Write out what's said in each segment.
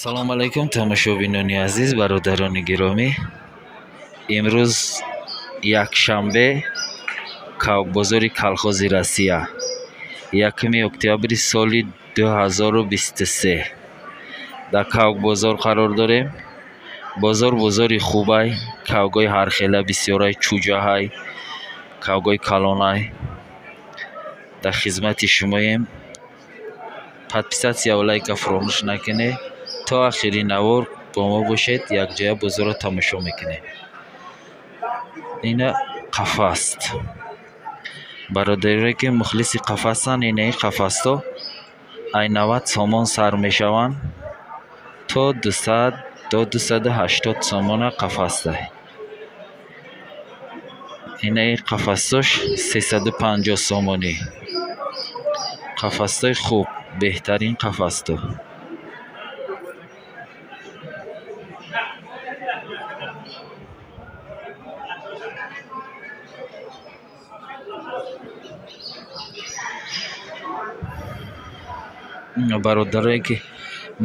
салому алайкум тамошобинони азиз, бародарони гиромӣ. имрӯз якшанбе, кавбозори калхози Россия, 1 октябри соли 2023 дар кавбозор қарор дорем. бозор бозори хубай, кавгои ҳархела бисёрай, чӯҷаҳай, кавгои калонай дар хизмати шумоем. подписатсия ва лайка фаромӯш накунед. то ахири навор бо мо бошед. якҷоя бозорро тамошо мекунед. ина қафаст. бародаре ки мухлиси қафасанд, инаи қафасҳо ай 90 сомон сар мешаванд то 200 то 280 сомона қафастай. инаи қафасош 350 сомонӣ. қафасҳои хуб, беҳтарин қафасто. бародарое ки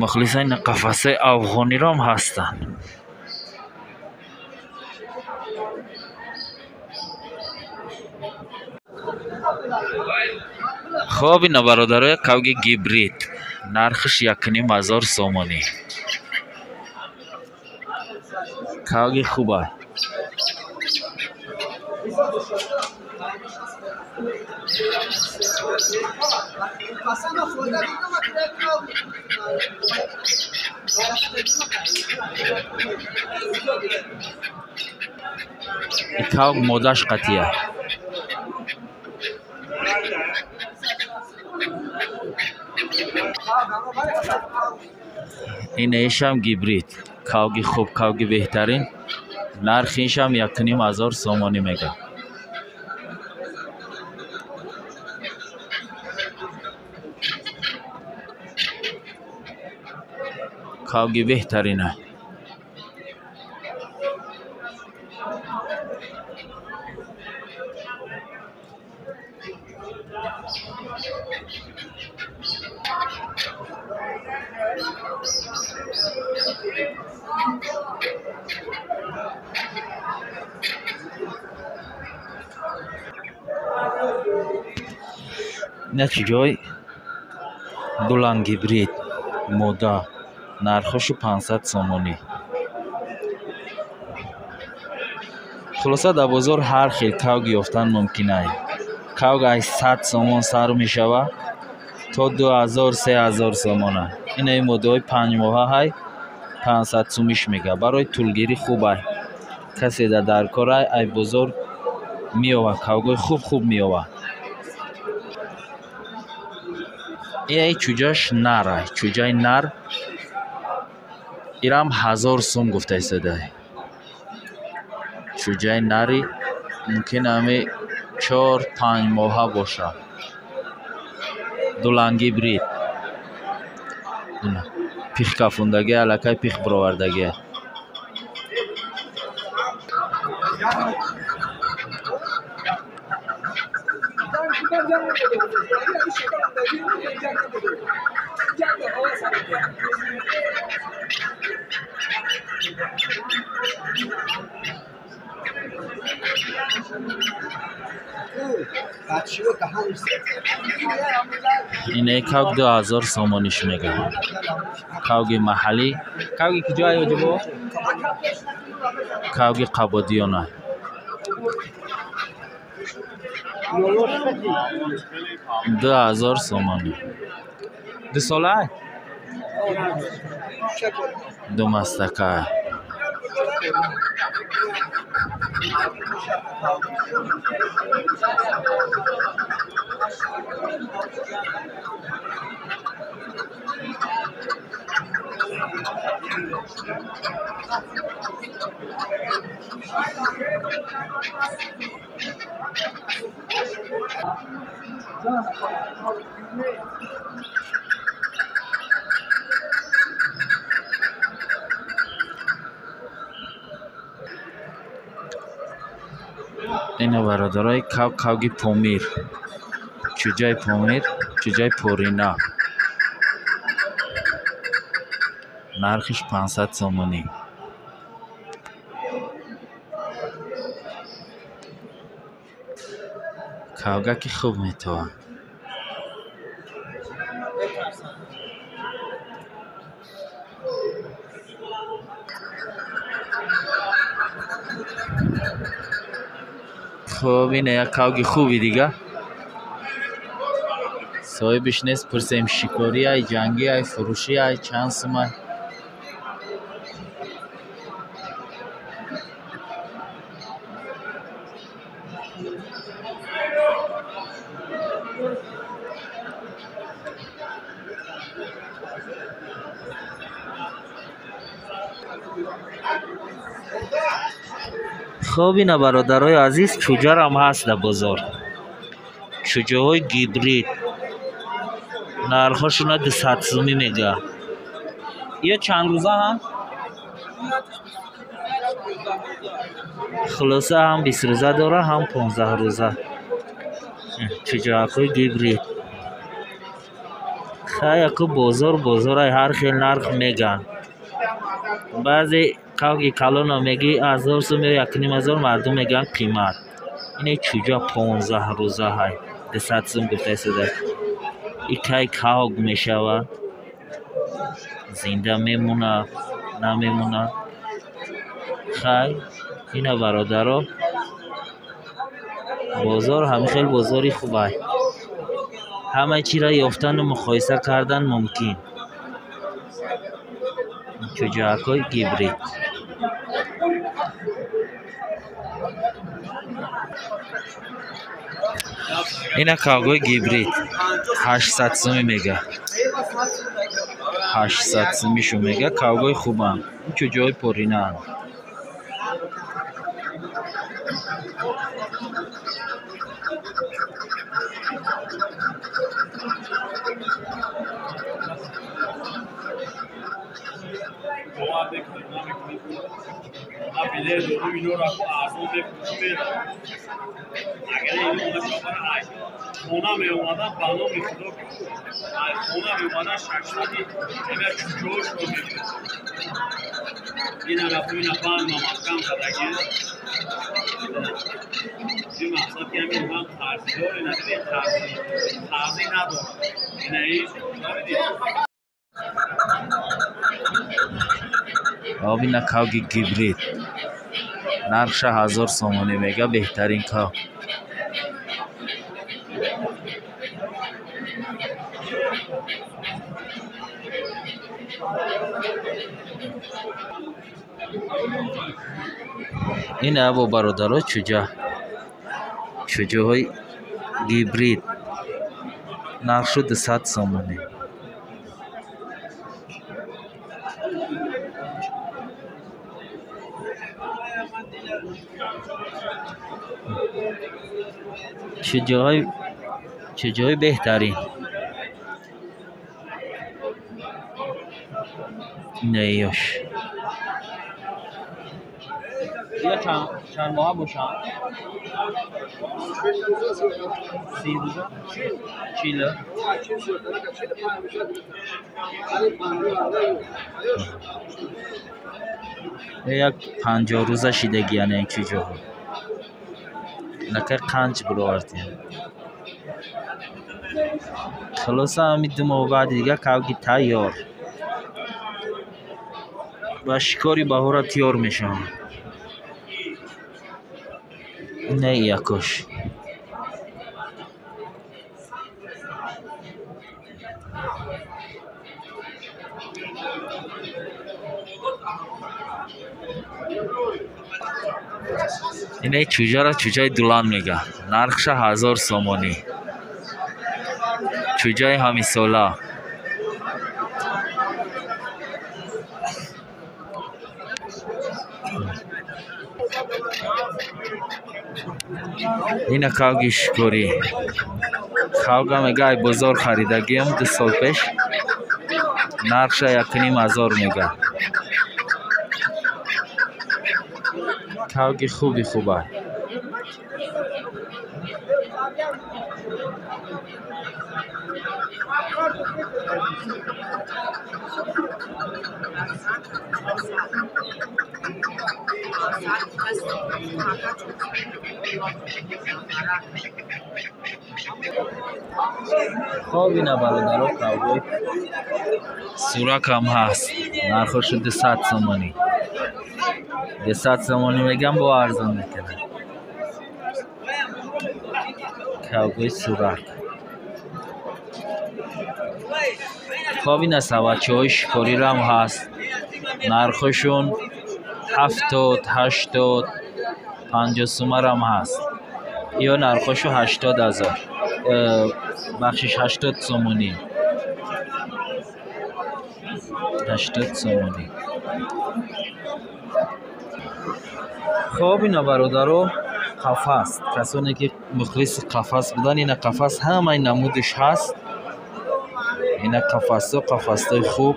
мухлисони қафасҳои афғониром ҳастанд. хоб ина бародарое кавги гибрид, нархиш 1500 сомонӣ. кавги хубай. кавг модаш қатия. инаишам гибрид, кавги хуб, кавги беҳтарин. нархишам 1500 сомонӣ мега. кавги беҳтарина. ина чӣ ҷой буланд гибрид мода, нархошу 500 сомонӣ. хулоса дар бозор ҳар хел кавг ёфтан мумкин аст. кавг аз 100 сомон сар мешавад то 2000-3000 сомона. инаи модаҳои 5 моҳаҳай 500 сумиш мега. барои тулгирӣ хуб ай. касе дар кор ай бозор меёвад, кавгои хуб меёвад. инаи чӯҷааш нар ай. чӯҷаи нар ирам 1000 сум гуфта истодай. чӯҷаи нари мумкин ами 4-5 моҳа бошад. дуланд гибрид. пих кафундаги аллакай пих баровардаги. инаи кавг 2000 сомониш мега. кавги маҳаллӣ. кавги киҷо аёҷибо? кавги қабодиёна. 2000 сомонӣ. дусола? думастака. ина бародарои кавги помир. чӯҷаи помир, чӯҷаи порина. нархиш 500 сомонӣ. кавгаки хуб метавад. خب اینه یک کاوگی خوبی دیگه. صاحبش نیست پرسیم شکاری های جنگی های فروشی های چند سومه. خب اینه برادرای عزیز چوجار هم هست در بازار. چوجه گیبرید نرخشون 200 سومی میگه. یا چند روزه هم؟ خلاصه هم 20 روزه داره هم 15 روزه. چوجه های گیبرید خیلی که بازار های هر خیل نرخ میگن. بعضی کاوگی کلون میگی 1000 سومی 1500 مردم میگن قیمت. اینه چوجه 15 روزه های 200 سوم گفته شده. این کاوگ میشوه زنده میمونه نمیمونه. خیلی اینه برادرها بازار همه خیلی بازاری خوبه. همه چی را یافتن و مقایسه کردن ممکن. چوجه‌های گیبرید اینا کاوگای گیبرید 800 سومی میگه. 800 سومیشو میگه. کاوگای خوبه. این چوجه‌های پرینه هم. خونه می اومدن بنا می خدا خونه می اومدن شکشتی اگر جوش رو میگیره این رفت این بند نامحکم زدگی این مقصد که همین من ترزی داری ندید ترزی ندارم اینه ایش آبی کاوگی گیبرید نرخش 1000 سومانی میگه. بهترین کاو. این ابو برادرها چوجه های گیبرید نرخش 200 سومانی. چوجه های بهترین. نیاش یا چند ماه باشم 30 روزه چیله یک 50 روزه شیدگی یعنی این چوجه ها نکه قنج براوردیم. خلاصه همین 2 ماه بعد دیگه کاوگی تیار و شکاری بهار تیار میشن. نه یکاش اینه چوجه را چوجه دولان میگه. نرخش 1000 سومانی. چوجه همین سالا اینه کاوگی شکاری. کاوگا میگه ای بازار خریدگیم 2 سال پیش نرخش 1500 میگه. کاوگی خوبه. خب اینا برادرها کاوبوی سوراک هم هست، نرخش 200 تومانی. 200 تومانی میگم با ارزان میکنه. کاوبوی سوراک. خب اینا سوچه های شکاری هم هست، نرخشون 70 80 50 سومر هم هست. یا نرخشو 80,000 بخشش 80 تومانی. 80 تومانی. خب اینا برادرها قفس، کسانی که مخلص قفس بودن اینا قفس همه این نمودش هست. اینا قفس ها قفس های خوب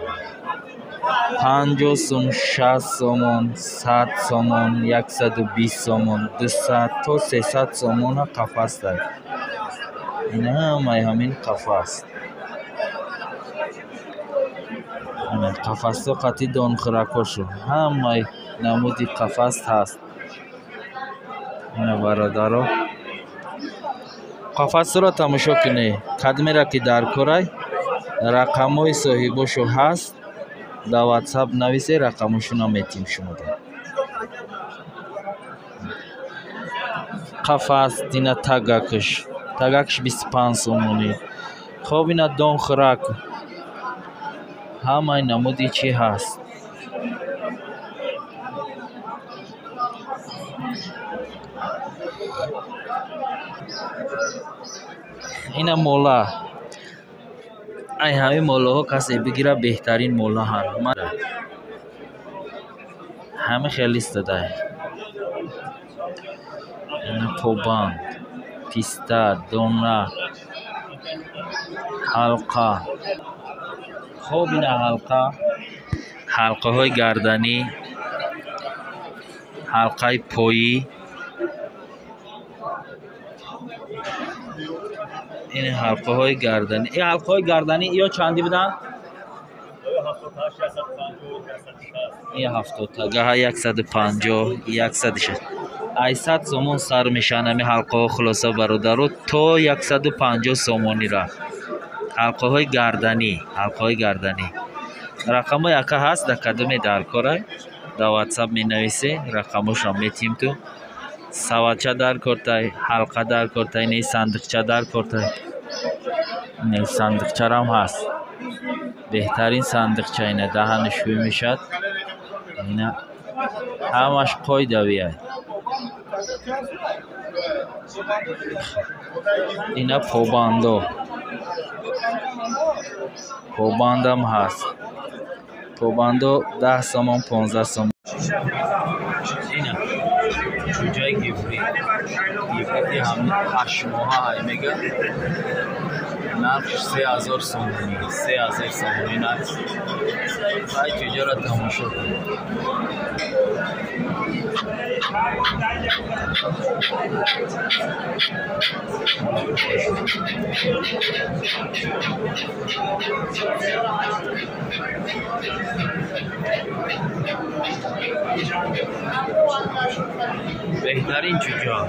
50 سوم 60 سومون 100 سومون 120 سومون 200 تا 300 سومون ها قفس داره. اینا همه همین قفس. قفس ها قطعی دان خرکاشو همه نمودی قفس هست. اینا برادرها قفس را تماشا کنه. کدمی را که در کرای رقم های صاحباشو هست، در واتساپ نویسه رقمشون هم میتیم شما دار. قفس اینا تگکش 25 سومونی. خب اینا دان خرک همه نمودی چی هست. اینا مولا، ای همه مولا ها کسی بگیره بهترین مولا هم همه خیلی استده. اینا پوباند، پیستر، دونه، حلقه. خب اینا حلقه های گردنی، حلقه پایی. این حلقه های گردنی، این حلقه های گردنی یا چندی بدن؟ این 70 تا گه 150 160 800 سومون سر میشن. همین حلقه ها خلاصه برادرو تا 150 سومونی را. حلقه های گردنی، حلقه های گردنی. رقم های اکا هست در کدوم در کاره در واتساپ می نویسه، رقمش هم میتیم تو. سوچه در کرتای، حلقه در کرتای، نی صندوقچه در کرتای. نی صندوقچه هم هست، بهترین صندوقچه اینه، دهنش بی میشد. اینا همش پای دویه. اینا پوباندو، پوباند هم هست. پوباندو 10 سومون 15 سومون. اینا جوجای گیفتی هم 8 ماه های میگه نرخش 3000 سومونی. 3000 سومونی نرخ. های چجا را تماشا کنید. بهترین چجا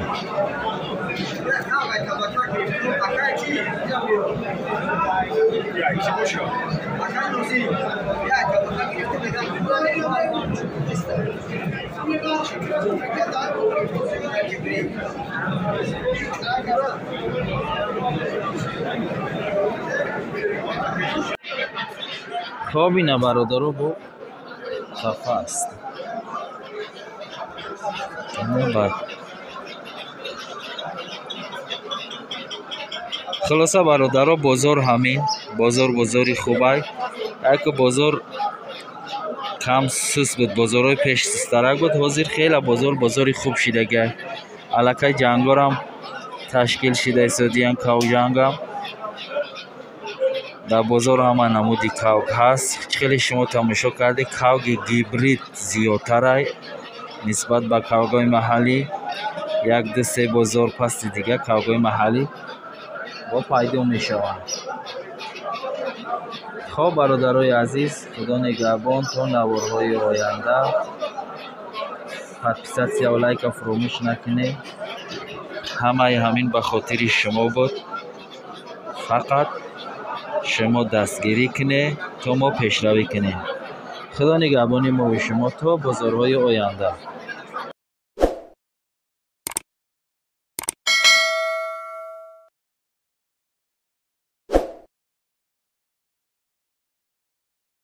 خب اینا برادرو با صفحه است. خلاصه برادرها بازار همین بازاری خوبه. اگه بازار کم سوس بود، بازارهای پیش سسترک بود، حاضر خیلی بازاری خوب شده. علاقه جنگار هم تشکیل شده، سودیان کاو جنگ هم در بازار همه نمودی کاو هست. خیلی شما تماشا کرده کاو گیبرید زیادتره نسبت به کاوگای محلی. یک دو سه بازار پس دیگه کاوگوی محلی با پیدا میشوند. خب برادرای عزیز، خدا نگهبان تا نوارهای آینده. подписаться و لایک فراموش نکنید. همه همین به خاطر شما بود. فقط شما دستگیری کنید تا ما پیشروی کنیم. خدا نگهبان ما و شما تا بازارهای آینده.